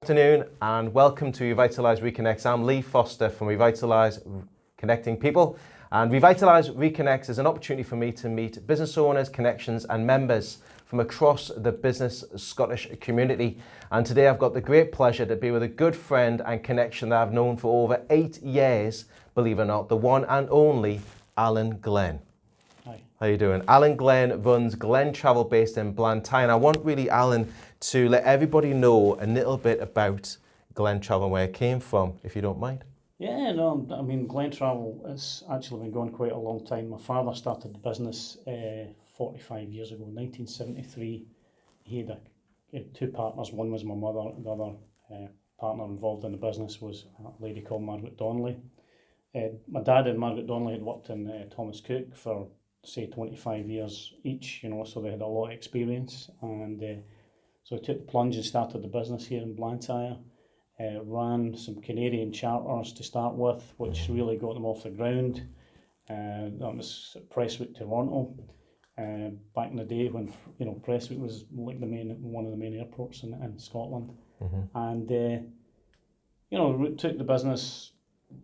Good afternoon and welcome to Revitalise Reconnects. I'm Lee Foster from Revitalise Connecting People, and Revitalise Reconnects is an opportunity for me to meet business owners, connections and members from across the business Scottish community. And today I've got the great pleasure to be with a good friend and connection that I've known for over 8 years, believe it or not, the one and only Alan Glen. Hi. How you doing? Alan Glen runs Glen Travel based in Blantyre, and I want really Alan to let everybody know a little bit about Glen Travel and where it came from, if you don't mind. Yeah, no, I mean, Glen Travel has actually been going quite a long time. My father started the business 45 years ago, 1973. He had two partners. One was my mother, the other partner involved in the business was a lady called Margaret Donnelly. My dad and Margaret Donnelly had worked in Thomas Cook for, say, 25 years each, so they had a lot of experience. And so I took the plunge and started the business here in Blantyre. Ran some Canadian charters to start with, which really got them off the ground. That was Prestwick, Toronto. Back in the day when Prestwick was like one of the main airports in Scotland. And took the business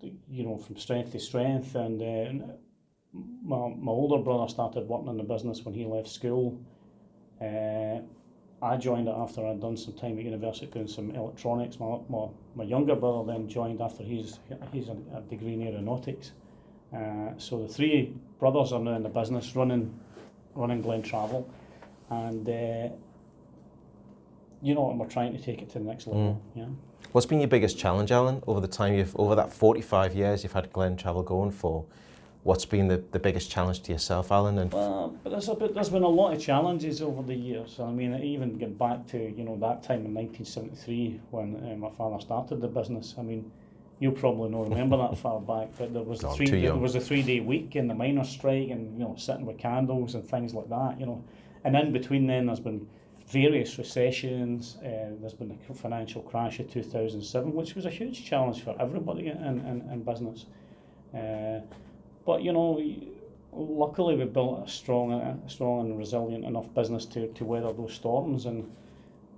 from strength to strength. And my older brother started working in the business when he left school. I joined it after I'd done some time at university doing some electronics. My younger brother then joined after he's a degree in aeronautics. So the three brothers are now in the business running Glen Travel, and we're trying to take it to the next level. Yeah. What's been your biggest challenge, Alan, over that 45 years you've had Glen Travel going for? What's been the biggest challenge to yourself, Alan? Well, but there's been a lot of challenges over the years. I mean, even get back to that time in 1973 when my father started the business. I mean, you probably don't remember that far back, but there was a 3-day week in the miners' strike, and sitting with candles and things like that. And in between then there's been various recessions. There's been a financial crash of 2007, which was a huge challenge for everybody in business. But luckily we've built a strong and resilient enough business to weather those storms, and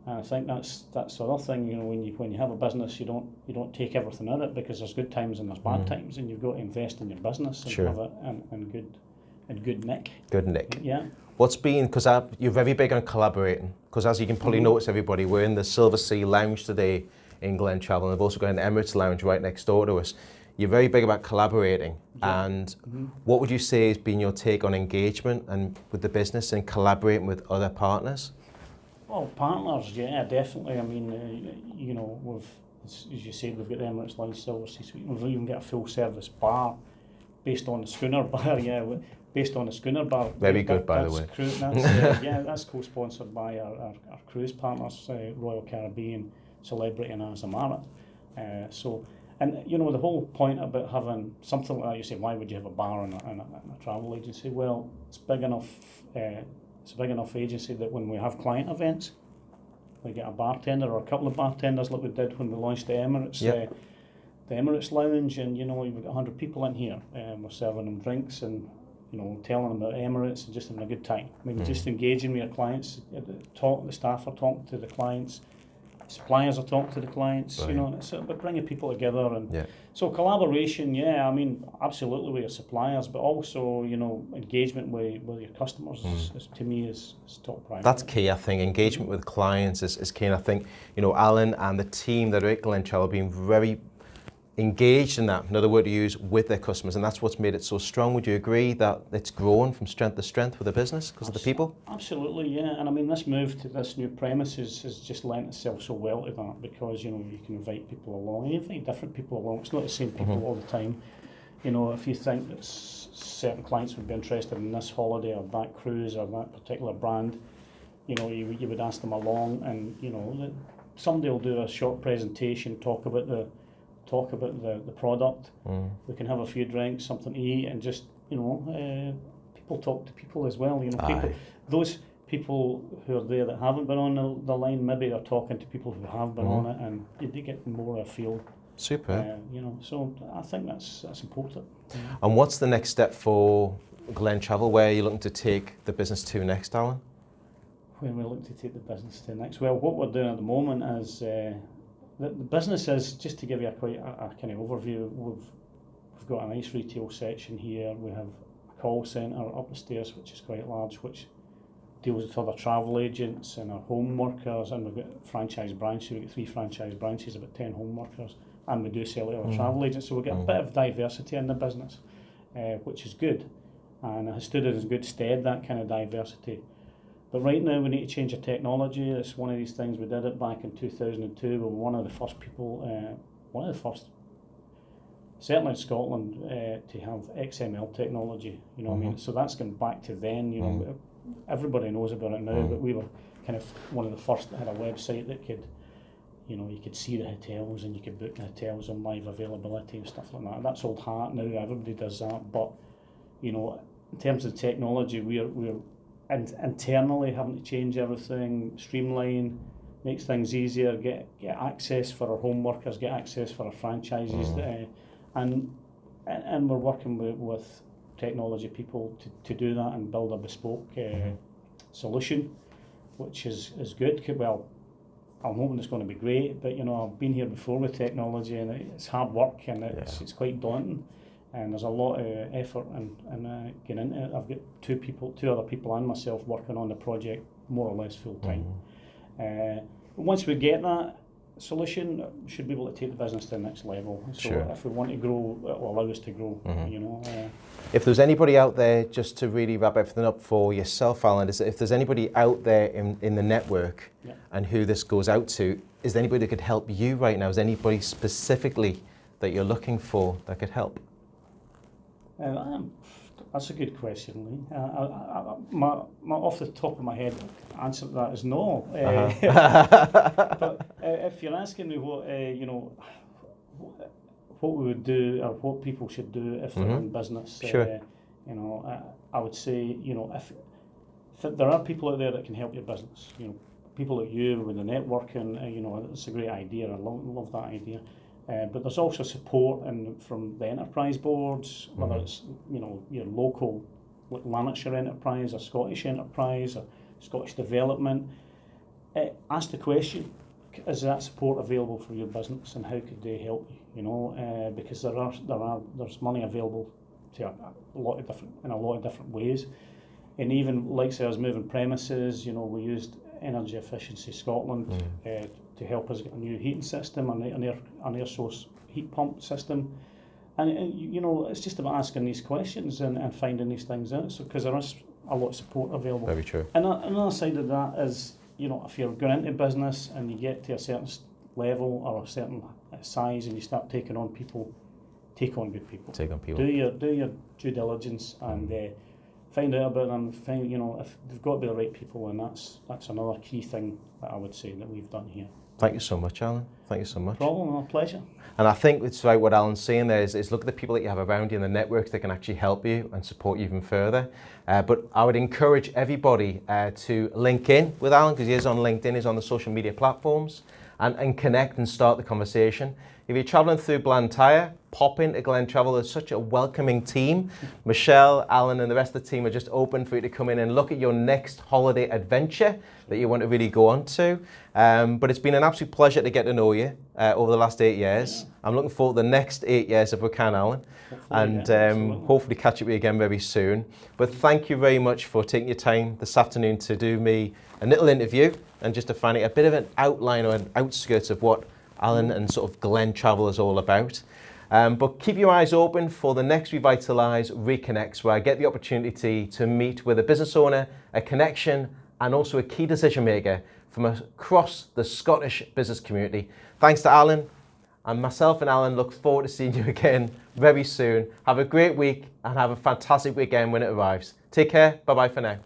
I think that's the other thing. When you have a business, you don't take everything in it, because there's good times and there's bad times, and you've got to invest in your business and have it in good nick. Good nick. Yeah. What's been, because you're very big on collaborating, because as you can probably notice, everybody, we're in the Silver Sea Lounge today in Glen Travel, and we've also got an Emirates Lounge right next door to us. You're very big about collaborating, and what would you say has been your take on engagement and with the business and collaborating with other partners? Well, partners, yeah, definitely. I mean, we've, as you said, we've got the Emirates Lounge, Silver Sea Suite. We've even got a full-service bar based on the schooner bar. Yeah, based on the schooner bar. Very good, by the way. That's co-sponsored by our cruise partners, Royal Caribbean, Celebrity, and Azamara. And the whole point about having something like that, you say, why would you have a bar in a travel agency? Well, it's big enough. It's a big enough agency that when we have client events, we get a bartender or a couple of bartenders, like we did when we launched the Emirates, the Emirates Lounge, and we've got 100 people in here. We're serving them drinks and telling them about Emirates and just having a good time. I mean, just engaging with your clients. The staff are talking to the clients. Suppliers are talking to the clients, it's about bringing people together, and so collaboration, I mean, absolutely with your suppliers, but also, engagement with your customers to me is top priority. That's key, I think. Engagement with clients is key, and I think, Alan and the team that are at Glen Travel have been very engaged in that, another word to use, with their customers, and that's what's made it so strong. Would you agree that it's grown from strength to strength with the business because of the people? Absolutely, yeah. And I mean, this move to this new premises has just lent itself so well to that, because you can invite people along, and you invite different people along. It's not the same people all the time. If you think that certain clients would be interested in this holiday or that cruise or that particular brand, you would ask them along, and somebody will do a short presentation, talk about the product. We can have a few drinks, something to eat, and just people talk to people as well. Those people who are there that haven't been on the line, maybe they're talking to people who have been on it, and they get more of a feel. Super. So I think that's important. And what's the next step for Glen Travel? Where are you looking to take the business to next, Alan? When we look to take the business to the next, well, what we're doing at the moment is the business is, just to give you a kind of overview, we've got a nice retail section here. We have a call centre up the stairs, which is quite large, which deals with other travel agents and our home workers, and we've got franchise branches. We've got 3 franchise branches, about 10 home workers, and we do sell to other travel agents. So we've got a bit of diversity in the business, which is good, and it has stood us in good stead, that kind of diversity. But right now we need to change the technology. It's one of these things. We did it back in 2002. We were one of the first people, certainly in Scotland, to have XML technology. You know what I mean? So that's going back to then. You know, everybody knows about it now, but we were kind of one of the first that had a website that could, you know, you could see the hotels and you could book the hotels on live availability and stuff like that. That's old hat now. Everybody does that. But you know, in terms of technology, we're internally having to change everything, streamline, makes things easier, get access for our home workers, get access for our franchises, and we're working with technology people to do that and build a bespoke solution, which is good. Well, I'm hoping it's going to be great, but you know, I've been here before with technology, and it's hard work, and it's quite daunting. And there's a lot of effort and getting into it. I've got 2 other people and myself working on the project more or less full time. Once we get that solution, we should be able to take the business to the next level. So if we want to grow, it will allow us to grow. You know. If there's anybody out there, just to really wrap everything up for yourself, Alan, is if there's anybody out there in the network and who this goes out to, is there anybody that could help you right now? Is there anybody specifically that you're looking for that could help? That's a good question, Lee. My off the top of my head answer to that is no. But if you're asking me what you know, what we would do or what people should do if they're in business, you know, I would say, you know, if there are people out there that can help your business, you know, people like you with the networking, you know, it's a great idea. I love that idea. But there's also support from the enterprise boards, whether it's, you know, your local, like Lanarkshire enterprise or Scottish enterprise or Scottish development. Ask the question: is that support available for your business, and how could they help you? You know, because there's money available to a lot of different ways, and even like say I was moving premises. You know, we used Energy Efficiency Scotland to help us get a new heating system, an air source heat pump system, and you know, it's just about asking these questions and finding these things out. So because there is a lot of support available. Very true. And another side of that is, you know, if you're going into business and you get to a certain level or a certain size and you start taking on people, take on good people. Take on people. Do your due diligence and find out about them. You know, if they've got to be the right people, and that's another key thing that I would say that we've done here. Thank you so much, Alan. Thank you so much. No problem, my pleasure. And I think it's right what Alan's saying there is look at the people that you have around you and the networks that can actually help you and support you even further. But I would encourage everybody to link in with Alan, because he is on LinkedIn, he's on the social media platforms, and connect and start the conversation. If you're travelling through Blantyre, pop into Glen Travel. There's such a welcoming team. Michelle, Alan and the rest of the team are just open for you to come in and look at your next holiday adventure that you want to really go on to. But it's been an absolute pleasure to get to know you over the last 8 years. Yeah. I'm looking forward to the next 8 years if we can, Alan. Hopefully, and hopefully catch up with you again very soon. But thank you very much for taking your time this afternoon to do me a little interview and just to find out a bit of an outline or an outskirts of what Alan and sort of Glen Travel is all about. But keep your eyes open for the next Revitalise Reconnects, where I get the opportunity to meet with a business owner, a connection, and also a key decision maker from across the Scottish business community. Thanks to Alan, and myself and Alan look forward to seeing you again very soon. Have a great week and have a fantastic weekend when it arrives. Take care. Bye-bye for now.